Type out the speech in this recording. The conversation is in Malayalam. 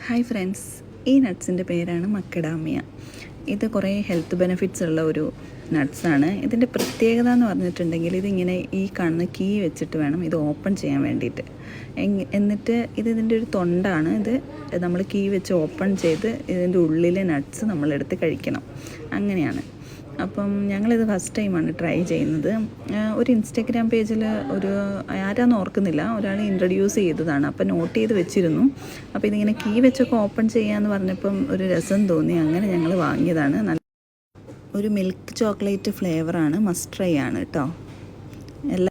ഹായ് ഫ്രണ്ട്സ്, ഈ നട്ട്സിൻ്റെ പേരാണ് മക്കഡാമിയ. ഇത് കുറേ ഹെൽത്ത് ബെനിഫിറ്റ്സ് ഉള്ള ഒരു നട്ട്സാണ്. ഇതിൻ്റെ പ്രത്യേകത എന്ന് പറഞ്ഞിട്ടുണ്ടെങ്കിൽ ഇതിങ്ങനെ ഈ കാണുന്ന കീ വെച്ചിട്ട് വേണം ഇത് ഓപ്പൺ ചെയ്യാൻ വേണ്ടിയിട്ട്. എന്നിട്ട് ഇതിൻ്റെ ഒരു തൊണ്ടാണ്. ഇത് നമ്മൾ കീ വെച്ച് ഓപ്പൺ ചെയ്ത് ഇതിൻ്റെ ഉള്ളിലെ നട്ട്സ് നമ്മളെടുത്ത് കഴിക്കണം. അങ്ങനെയാണ്. അപ്പം ഞങ്ങളിത് ഫസ്റ്റ് ടൈമാണ് ട്രൈ ചെയ്യുന്നത്. ഒരു ഇൻസ്റ്റഗ്രാം പേജിൽ ഒരു ആരാന്ന് ഓർക്കുന്നില്ല, ഒരാൾ ഇൻട്രൊഡ്യൂസ് ചെയ്തതാണ്. അപ്പം നോട്ട് ചെയ്ത് വെച്ചിരുന്നു. അപ്പോൾ ഇതിങ്ങനെ കീ വെച്ചൊക്കെ ഓപ്പൺ ചെയ്യാമെന്ന് പറഞ്ഞപ്പം ഒരു രസം തോന്നി. അങ്ങനെ ഞങ്ങൾ വാങ്ങിയതാണ്. ഒരു മിൽക്ക് ചോക്ലേറ്റ് ഫ്ലേവറാണ്. മസ്റ്റ് ട്രൈ ആണ് കേട്ടോ. എല്ലാവരും